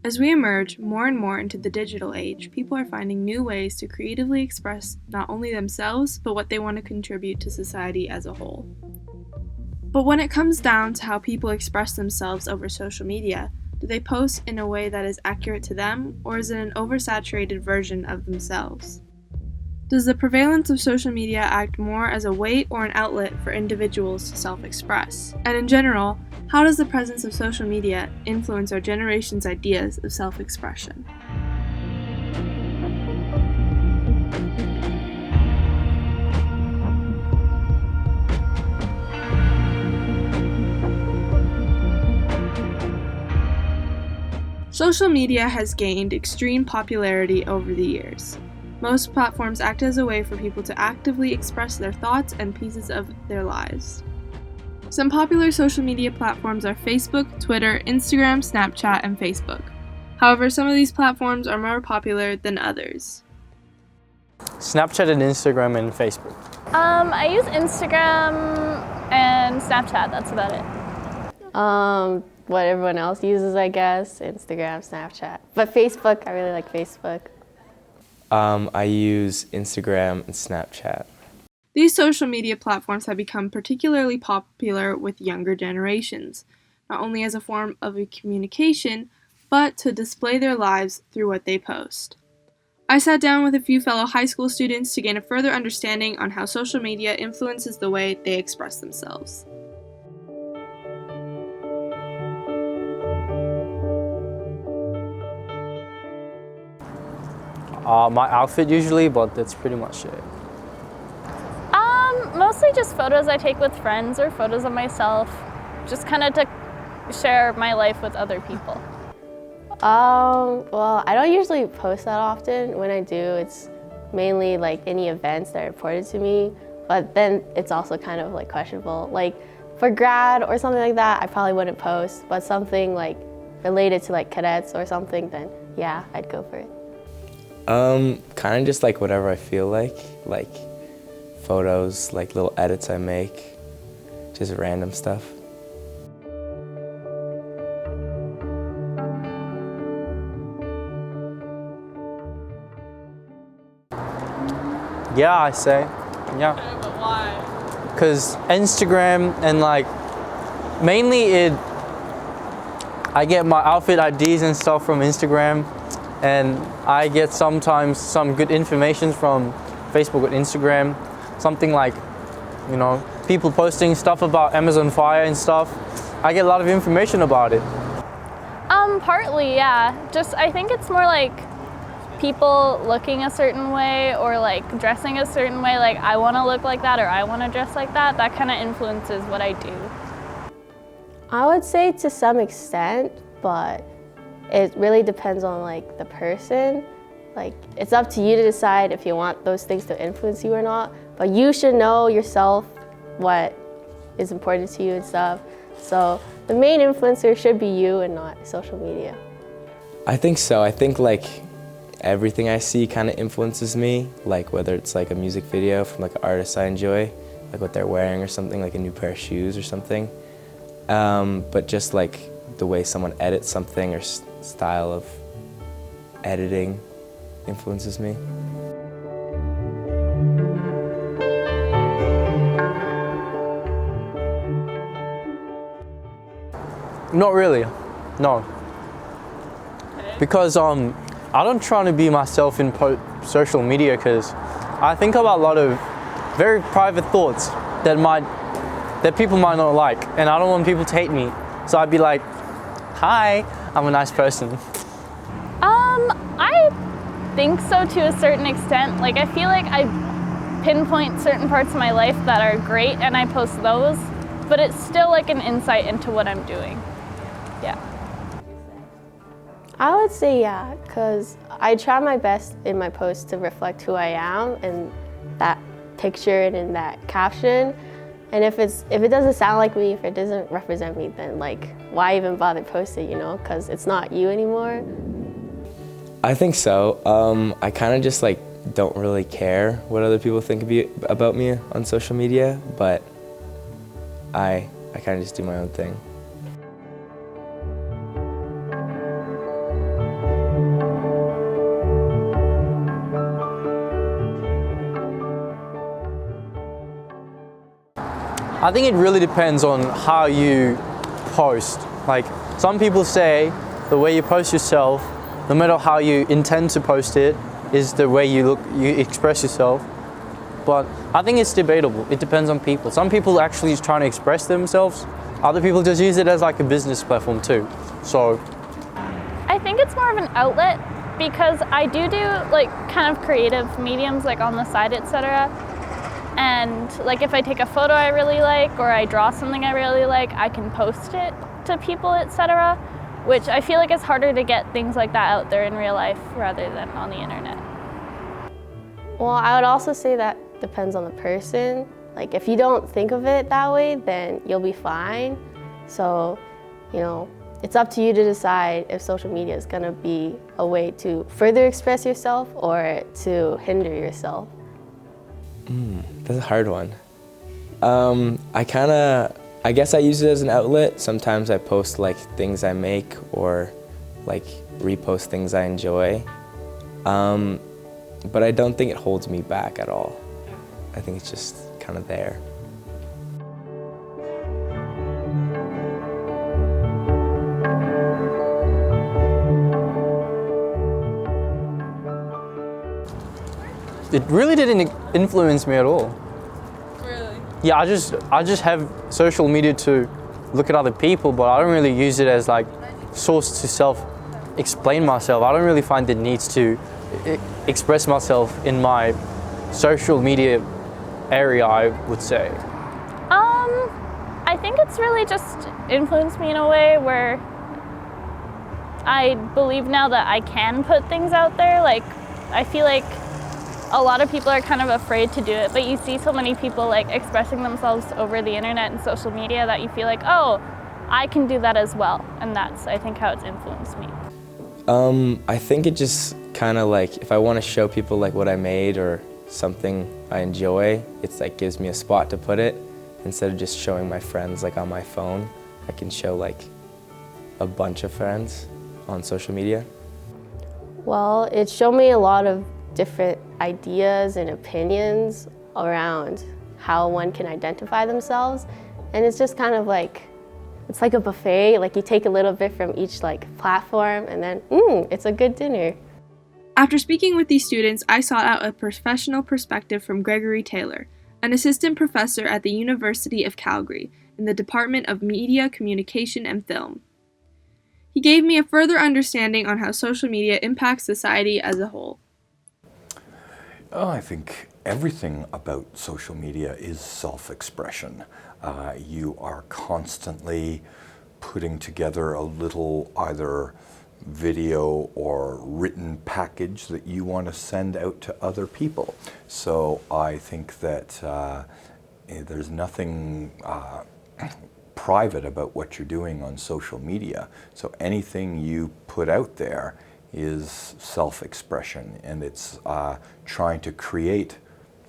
As we emerge more and more into the digital age, people are finding new ways to creatively express not only themselves, but what they want to contribute to society as a whole. But when it comes down to how people express themselves over social media, do they post in a way that is accurate to them, or is it an oversaturated version of themselves? Does the prevalence of social media act more as a way or an outlet for individuals to self-express? And in general, how does the presence of social media influence our generation's ideas of self-expression? Social media has gained extreme popularity over the years. Most platforms act as a way for people to actively express their thoughts and pieces of their lives. Some popular social media platforms are Facebook, Twitter, Instagram, Snapchat, and Facebook. However, some of these platforms are more popular than others. Snapchat and Instagram and Facebook. I use Instagram and Snapchat, that's about it. What everyone else uses, I guess, Instagram, Snapchat. But Facebook, I really like Facebook. I use Instagram and Snapchat. These social media platforms have become particularly popular with younger generations, not only as a form of communication, but to display their lives through what they post. I sat down with a few fellow high school students to gain a further understanding on how social media influences the way they express themselves. My outfit usually, but that's pretty much it. Mostly just photos I take with friends or photos of myself, just kind of to share my life with other people. Well, I don't usually post that often. When I do, it's mainly like any events that are important to me, but then it's also kind of like questionable. Like for grad or something like that, I probably wouldn't post, but something like related to like cadets or something, then yeah, I'd go for it. Kind of just like whatever I feel like photos, like little edits I make, just random stuff. Yeah, I say, yeah. Okay, but why? Because Instagram and like, mainly I get my outfit IDs and stuff from Instagram, and I get sometimes some good information from Facebook and Instagram. Something like, you know, people posting stuff about Amazon Fire and stuff. I get a lot of information about it. Partly, yeah. Just, I think it's more like people looking a certain way or like dressing a certain way, like I want to look like that or I want to dress like that. That kind of influences what I do. I would say to some extent, but it really depends on like the person. Like it's up to you to decide if you want those things to influence you or not, but you should know yourself what is important to you and stuff. So the main influencer should be you and not social media. I think so. I think like everything I see kind of influences me, like whether it's like a music video from like an artist I enjoy, like what they're wearing or something, like a new pair of shoes or something. But just like the way someone edits something or style of editing influences me. Not really, no. Because I don't try to be myself in social media because I think about a lot of very private thoughts that people might not like, and I don't want people to hate me. So I'd be like, hi, I'm a nice person. I think so to a certain extent. Like I feel like I pinpoint certain parts of my life that are great and I post those, but it's still like an insight into what I'm doing. Yeah. I would say yeah, because I try my best in my posts to reflect who I am in that picture and in that caption. And if it doesn't sound like me, if it doesn't represent me, then like why even bother posting, you know? Because it's not you anymore. I think so. I kind of just like don't really care what other people think about me on social media, but I kind of just do my own thing. I think it really depends on how you post. Like, some people say the way you post yourself, no matter how you intend to post it, is the way you express yourself. But I think it's debatable. It depends on people. Some people actually trying to express themselves. Other people just use it as like a business platform too. So I think it's more of an outlet because I do like kind of creative mediums like on the side, etc. And like if I take a photo I really like or I draw something I really like, I can post it to people, etc. Which I feel like it's harder to get things like that out there in real life rather than on the internet. Well, I would also say that depends on the person. Like if you don't think of it that way, then you'll be fine. So, it's up to you to decide if social media is gonna be a way to further express yourself or to hinder yourself. That's a hard one. I guess I use it as an outlet. Sometimes I post like things I make or like repost things I enjoy. But I don't think it holds me back at all. I think it's just kind of there. it really didn't influence me at all. Really? Yeah, I just have social media to look at other people, but I don't really use it as like source to self-explain myself. I don't really find the needs to express myself in my social media area, I would say. I think it's really just influenced me in a way where I believe now that I can put things out there. Like, I feel like a lot of people are kind of afraid to do it, but you see so many people like expressing themselves over the internet and social media that you feel like, oh, I can do that as well. And that's, I think, how it's influenced me. I think it just kind of like, if I want to show people like what I made or something I enjoy, it's like gives me a spot to put it. Instead of just showing my friends like on my phone, I can show like a bunch of friends on social media. Well, it showed me a lot of different ideas and opinions around how one can identify themselves. And it's just kind of like, it's like a buffet, like you take a little bit from each like platform and then, it's a good dinner. After speaking with these students, I sought out a professional perspective from Gregory Taylor, an assistant professor at the University of Calgary in the Department of Media, Communication, and Film. He gave me a further understanding on how social media impacts society as a whole. Oh, I think everything about social media is self-expression. You are constantly putting together a little either video or written package that you want to send out to other people. So I think that there's nothing private about what you're doing on social media. So anything you put out there is self-expression, and it's trying to create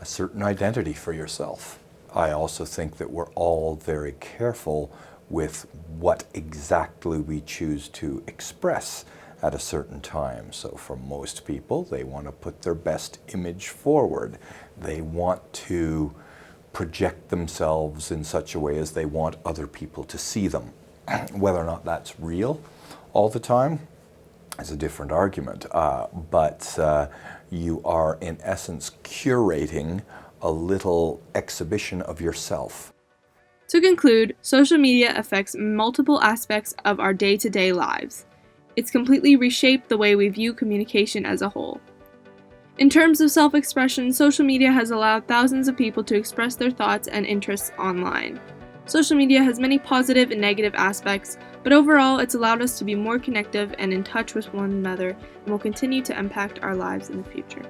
a certain identity for yourself. I also think that we're all very careful with what exactly we choose to express at a certain time. So for most people, they want to put their best image forward. They want to project themselves in such a way as they want other people to see them. Whether or not that's real all the time is a different argument. But you are, in essence, curating a little exhibition of yourself. To conclude, social media affects multiple aspects of our day-to-day lives. It's completely reshaped the way we view communication as a whole. In terms of self-expression, social media has allowed thousands of people to express their thoughts and interests online. Social media has many positive and negative aspects, but overall it's allowed us to be more connective and in touch with one another and will continue to impact our lives in the future.